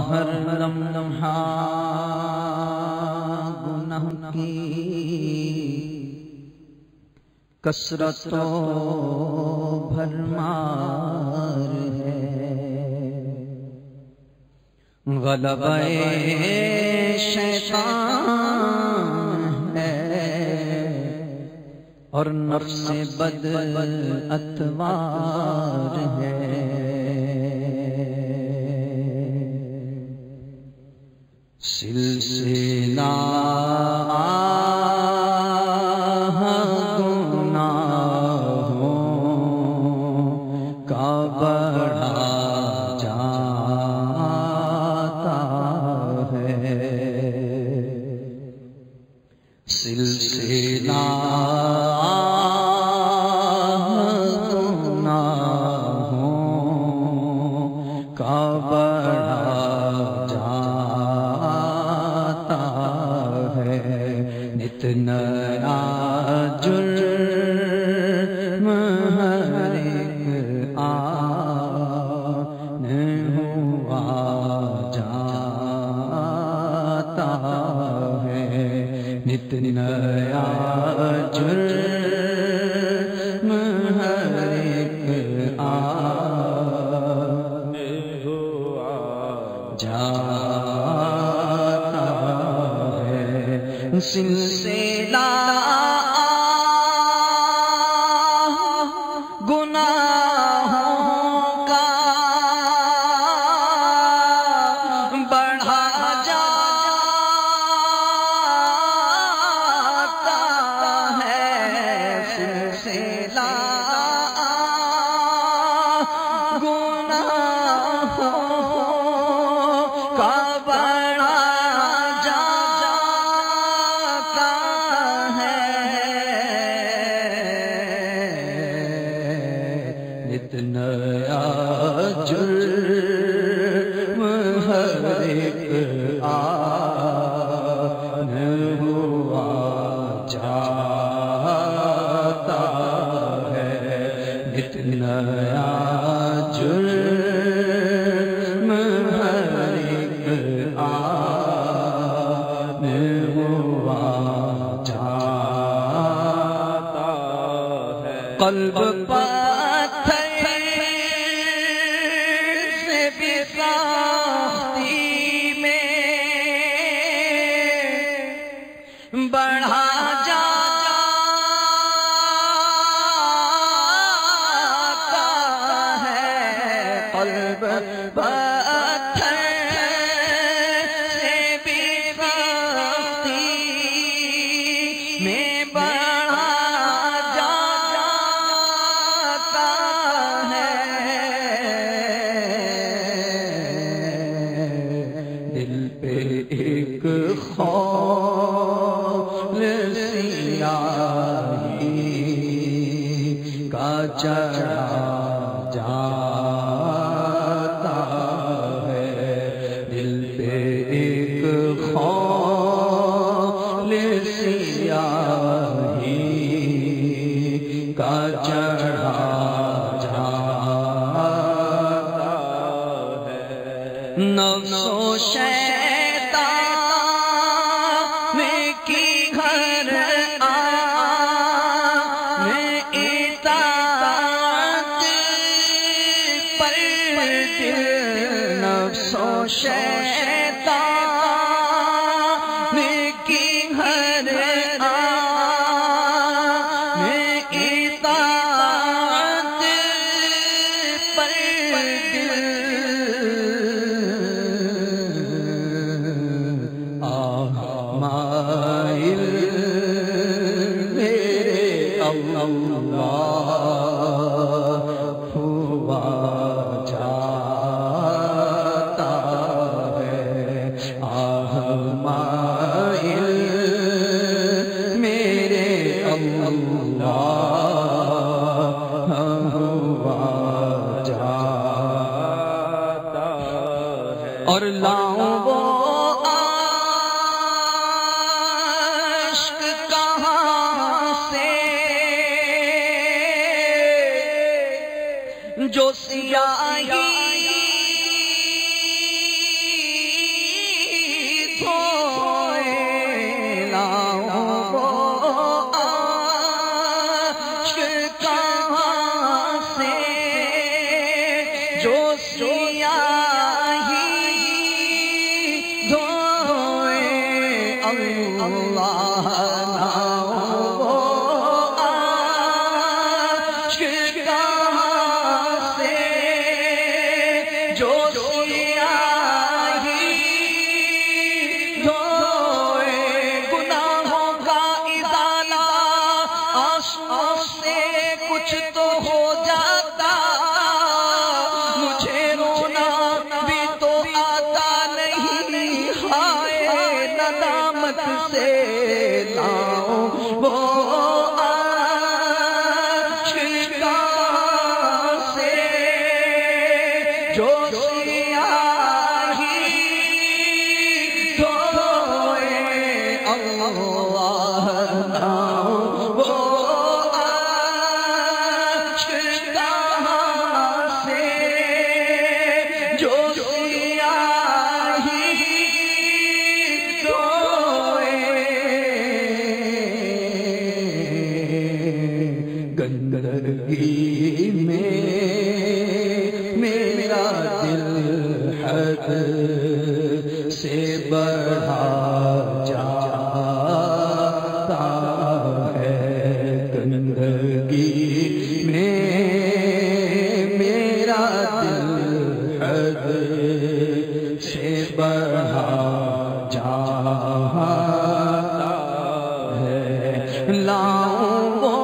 ہر لمحہ گناہ کی کثرت و بھرمار ہے، غلبہ شیطان ہے اور نفس بد اتوار ہے۔ سلسلہ گناہوں کا بڑھا جاتا ہے، سلسلہ گناہوں کا بڑھا نت نیا جرم ہر ایک آن ہوا جاتا ہے، نت نیا جرم ہر ایک آن ہوا جاتا ہے۔ سلسلہ گناہوں کا بڑھا جاتا ہے، سلسلہ گناہوں کا نیا جرم ہر ایک آن ہوا جاتا ہے، نت نیا جرم ہر ایک آن ہوا جاتا ہے۔ قلب بڑھا جاتا ہے، قلب پتھر سے بھی سختی میں بڑھا جاتا ہے، دل پہ ایک سیاہی کا چڑھا جاتا ہے، دل پہ ایک خول سیاہی کا چڑھا جاتا ہے۔ نفس و نفس و شیطان کی ہر آن اطاعت پر دل مائل میرے اللہ ہوا میرے اللہ ہوا جاتا ہے، اور لاؤں وہ اشک کہاں سے جو سیاہی جو سیاہی دھوئے اللہ کچھ تو ہو جاتا، مجھے رونا بھی تو آتا نہیں، ہائے ندامت سے لاؤ وہ عاشقاں سے جو سیاہی دھوئے اللہ وہ گندگی میں میرا دل حد سے بڑھا جاتا ہے، گندگی میں میرا دل حد سے بڑھا جاتا ہے، لاؤں وہ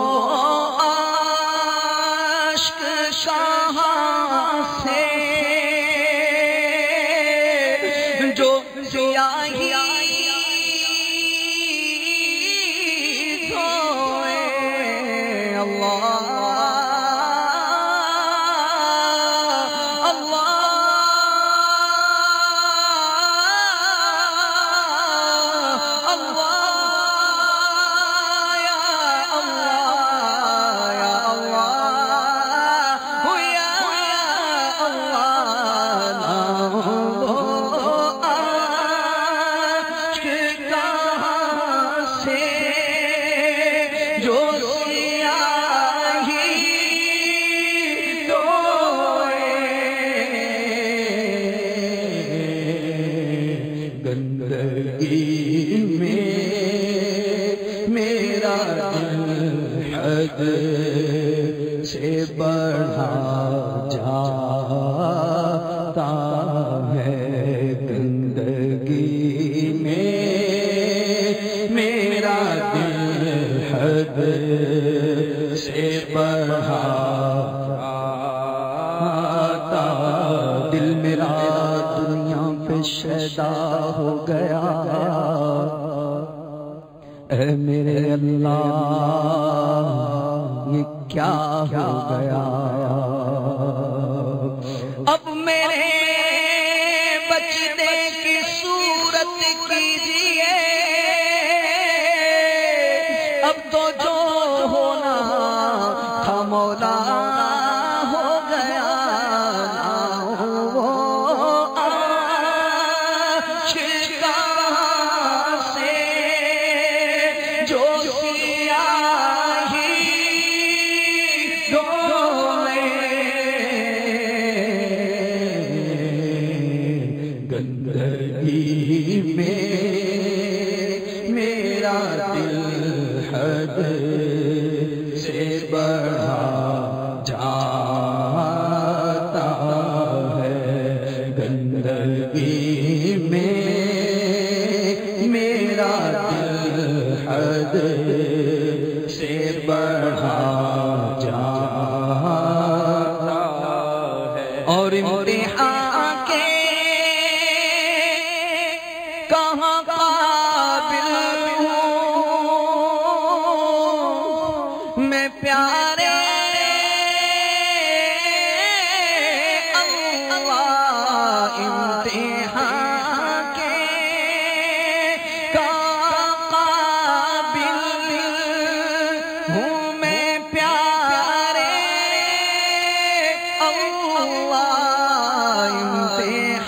جو سیاہی دھوئے اللہ گندگی میں میرا دل حد سے بڑھا جاتا ہے، گندگی میں میرا دل حد سے بڑھا جاتا، دل میرا دنیا پہ شیدا ہو گیا، اے میرے اللہ یہ کیا ہو گیا، اب میرے بچنے کی صورت کیجیے، اب تو جو ہونا تھا مولا ہو گیا، گندگی میں میرا دل حد سے بڑھا جاتا ہے، گندگی میں میرا دل حد سے بڑھا جاتا ہے، اور امتحان کے کہاں قابل ہوں میں پیارے اللہ، امتحان کے کہاں قابل ہوں میں پیارے اللہ، امتحان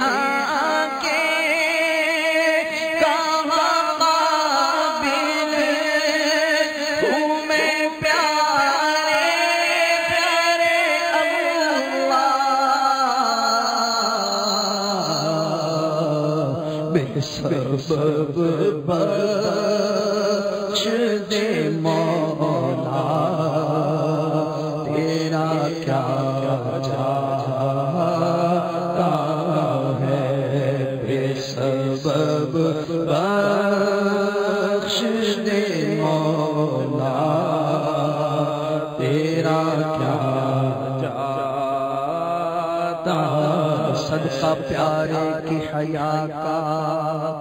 بے سبب بخش دے مولا تیرا کیا چاہتا ہے بے سبب بخش دے مولا تیرا کیا چاہتا صدقہ پیارے کی حیا کا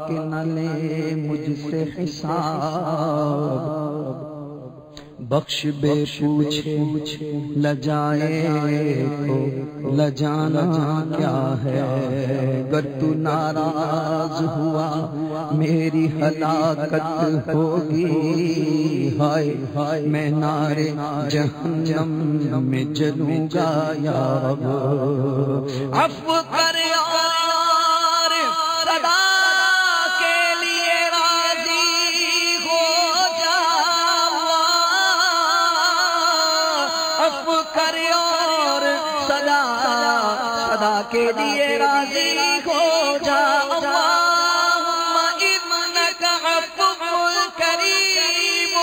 کہ نہ لے مجھ سے حساب بخش بے پوچھے لجائے کو لجانا کیا ہے اگر تو ناراض ہوا میری ہلاکت ہوگی ہائے ہائے میں نارے جہنم میں جلوں گا یا رب عفو کر یار صدا کے لیے راضی ہو جا عفو کر یار صدا کے لیے راضی ہو جا اللہم انک عفو کریم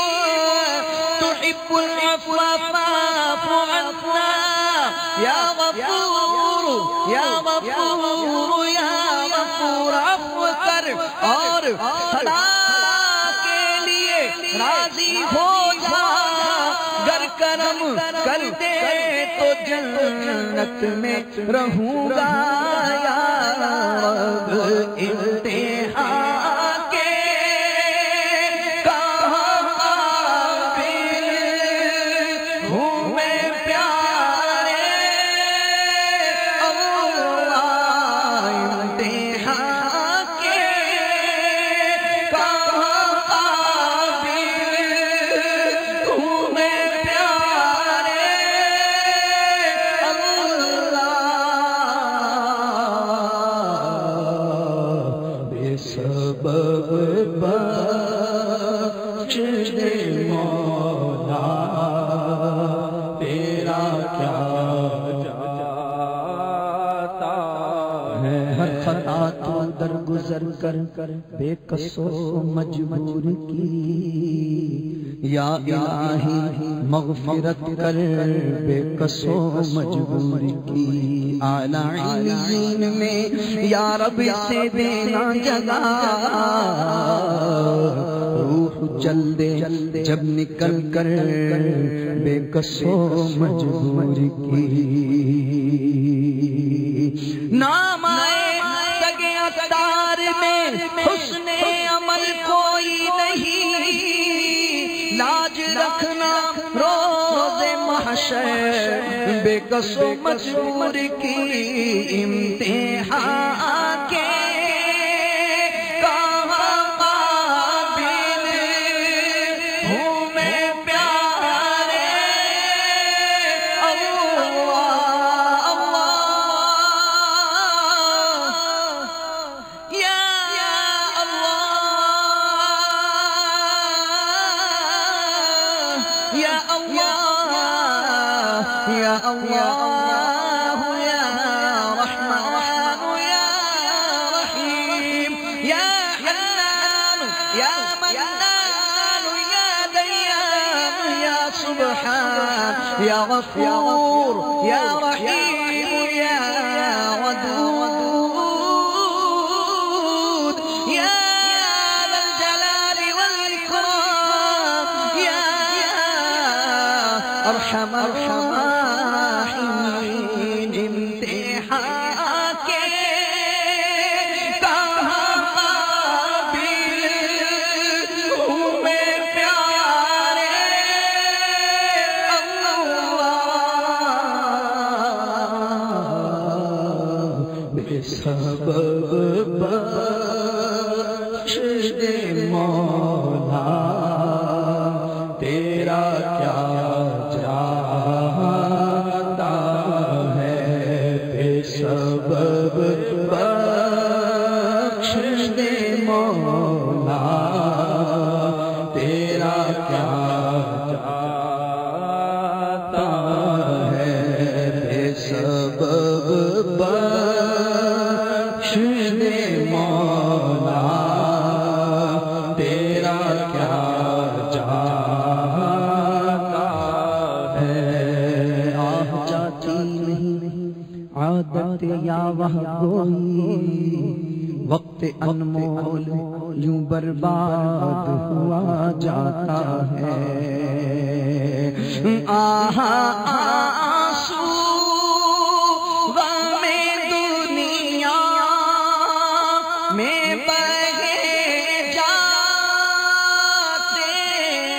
تحب العفو فاعف عنا یا غفور یا غفور یا غفور عفو کر اور صدا کے لیے راضی ہو جا گر کرم کر دے تو جنت میں رہوں گا یا رب امتحان کے کہاں قابل ہوں میں پیارے اللہ امتحان کے کہاں قابل ہوں میں پیارے سبب بخش دے مولا تیرا کیا چاہتا ہے ہر خطا تو درگزر کر بے قصو مجبور کی یا الہی مغفرت کر بے قصو مجبور کی اعلیٰ علین میں یا رب سے دینا جگہ روح چل دے جب نکل کر بے قصو مجبور کی نام آئے سگے اقدار میں حسن عمل کوئی نہیں لاج رکھنا روز محشر بے قصو مجبور کی امتحان کے کہاں قابل ہوں میں پیارے یا اللہ یا رحمان یا رحیم یا حنان یا منان یا دیان یا سبحان یا غفور یا رحیم یا ودود یا ذا الجلال والإكرام یا ارحم الراحمین امتحان کے کہاں قابل ہوں میں پیارے اللہ بے سبب بخش دے مولا تیرا کیا چاہتا ہے بے سبب بخش دے مولا تیرا کیا چاہتا ہے بے سبب بخش دے مولا وہ کوئی وقت انمول یوں برباد ہوا جاتا ہے. آہا آنسو غم دنیا میں بہے جاتے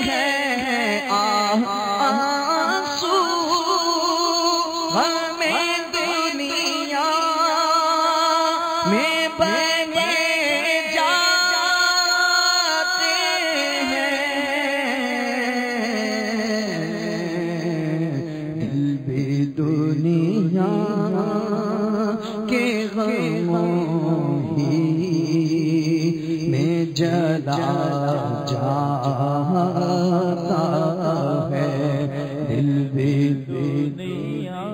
ہیں. آہا آنسو غم دنیا میں جلا جاتا ہے. دل بھی دنیا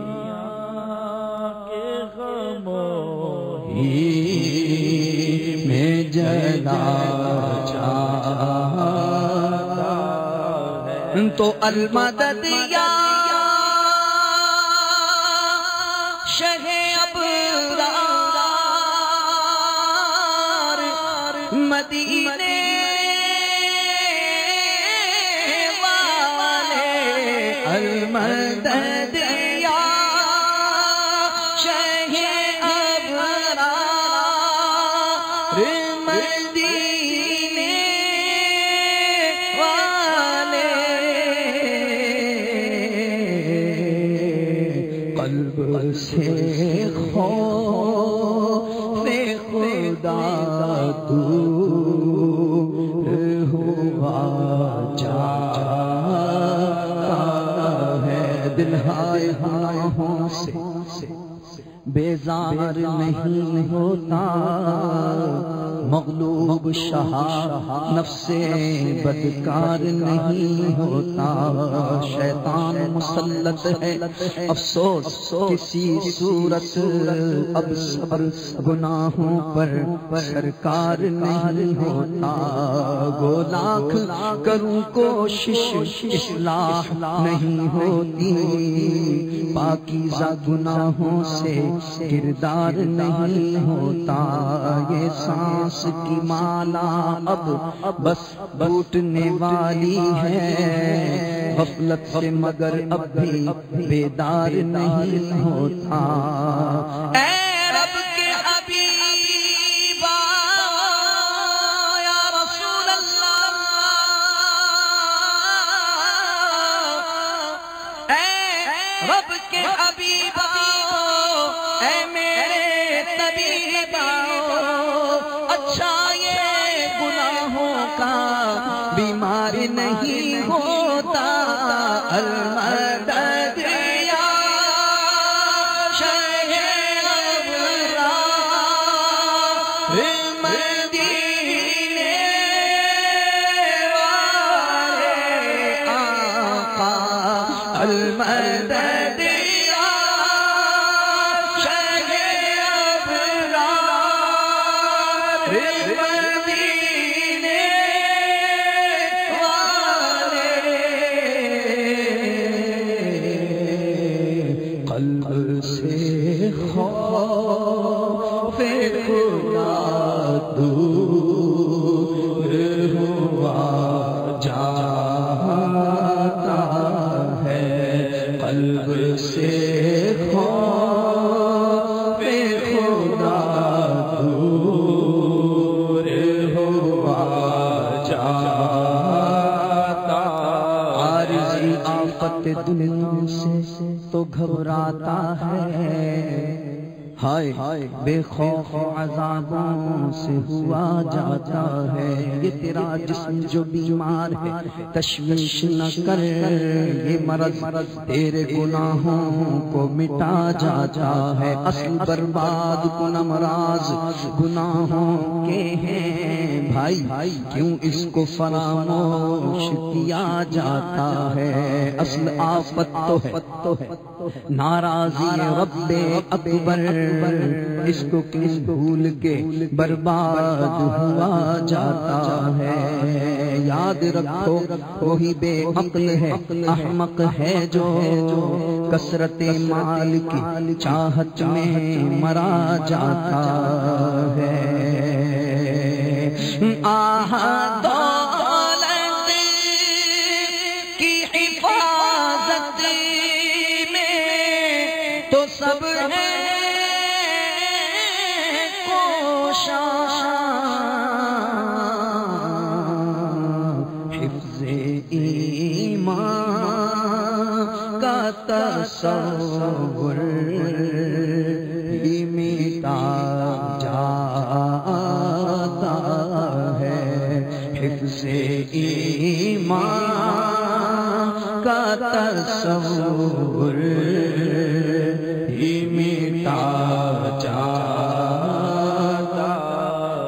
کے غموں میں جلا جاتا ہے. تو المدد یا شہ مدینے والے المدد یا شہ ابرار مدینے والے قلب سے خوف خدا دور ہوا جاتا ہے. دل ہائے گناہوں سے بیزار نہیں ہوتا. مغلوب شاہ نفس بدکار نہیں ہوتا. شیطان مسلط ہے افسوس کسی صورت. اب صبر گناہوں پر سرکار نہیں ہوتا. گو لاکھ کروں کوشش اصلاح نہیں ہوتی. پاکیزہ گناہوں سے کردار نہیں ہوتا. یہ سانس کی مالا اب بس ٹوٹنے والی ہے. غفلت سے مگر اب بھی بیدار نہیں ہوتا. اے رب کے حبیبا یا رسول اللہ، اے رب کے حبیبا اے میرے طبیبا، اچھا یہ گناہوں کا بیمار نہیں ہوتا. المدد یا شہ ابرار مدینے والے آقا. المدد یا شہ ابرار مدینے والے. قلب سے خوف خدا دور ہوا جاتا ہے. قلب سے خوف خدا دور ہوا جاتا. عارضی آفت دنیا سے تو گھبراتا ہے. ہائے بے خوف عذابوں سے ہوا جاتا ہے. یہ تیرا جسم جو بیمار ہے تشویش نہ کر. یہ مرض تیرے گناہوں کو مٹا جاتا ہے. اصل برباد کن امراض گناہوں کے ہیں بھائی، کیوں اس کو فراموش کیا جاتا ہے. اصل آفت تو ہے ناراضی رب اکبر. اس کو کس بھول کے برباد ہوا جاتا ہے. یاد رکھو وہی بے عقل ہے احمق ہے جو کثرت مال کی چاہت میں مرا جاتا ہے آہ دولت کی حفاظت میں تو سب ہے حفظ ایمان کا تصور ہی مٹا جاتا ہے حفظ ایمان کا تصور ہی مٹا جاتا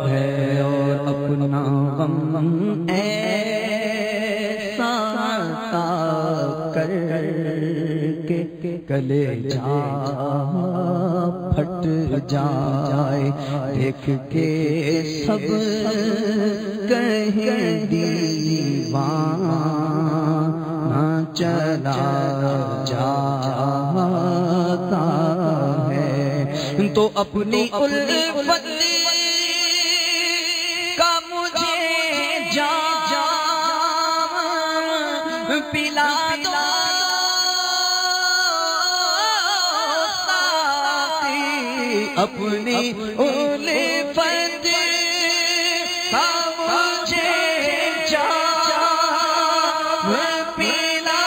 ہے اور اپنا غم ایسا کر کے کلیجہ پھٹ جائے دیکھ کے سب کہیں دیوانہ چلا جاتا ہے تو اپنی الفت کا مجھے جام پلا دو اپنی الفت کا مجھے جام پلا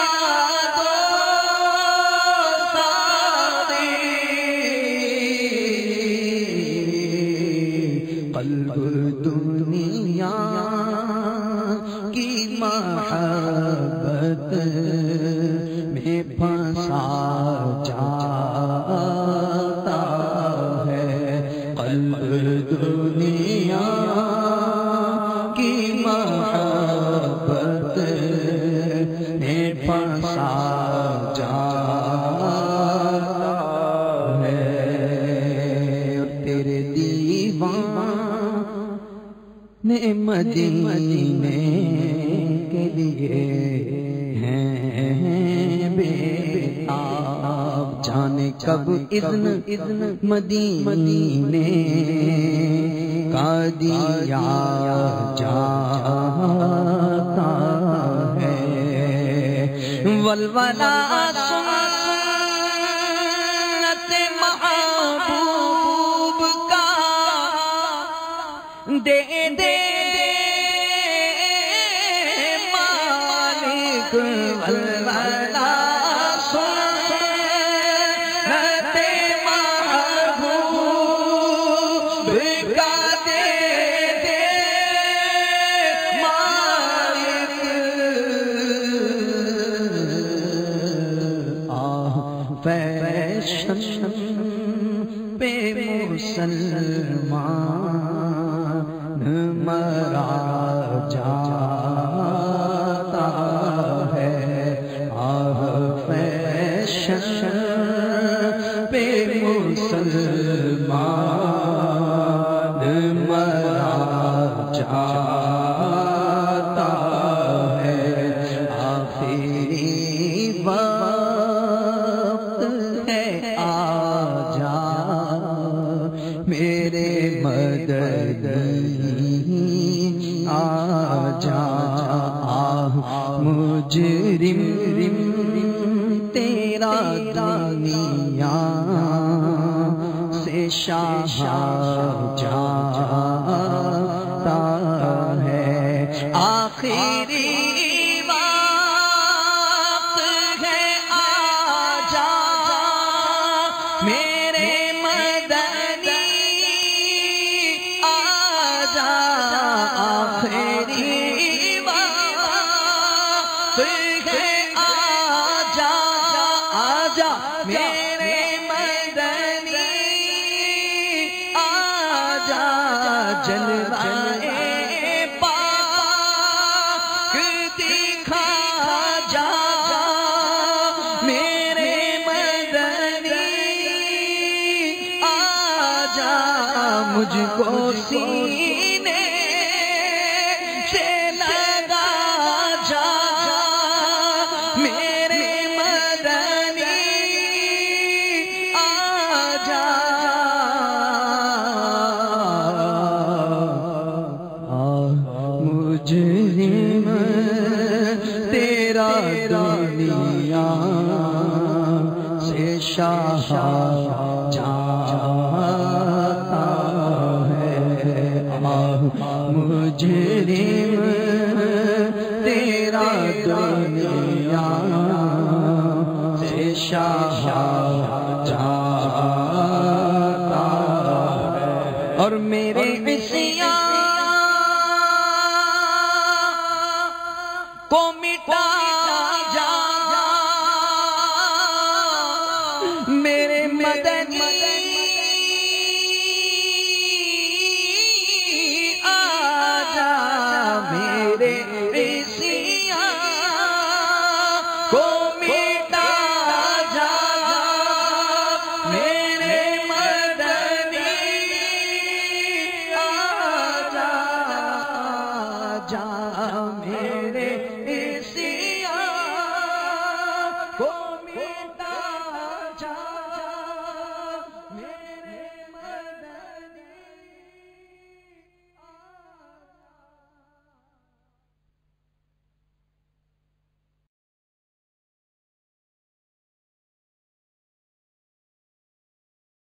دو قلب دنیا کی محبت میں پھنسا جاتا ہے قلب دنیا کی محبت میں پھنسا جاتا ہے تیرے دیوانے مدینے کے لیے ہیں بے تاب جانے کب اذن مدینے کا دیا جاتا ہے ولولہ سنت محبوب کا دے دے مالک ولولہ سنت محبوب کا دے دے مالک فیشن پہ مسلمان مرا جاتا ہے فیشن پہ مسلمان مرا جاتا ہے آخری وقت ہے آجا میرے مدنی آجا مجرم تیرا دنیا سے شاہ جاتا ہے آخری وقت ہے آجا میرے مدنی آجا آخری وقت ہے آجا آجا میرے مدنی آجا جلوائے پاک دکھا جا میرے مدنی آجا مجھ کو سینے سے لگا جا میرے مدنی مجرم تیرا دنیا سے شاہ جاتا ہے، اور میرے عصیان کو مٹا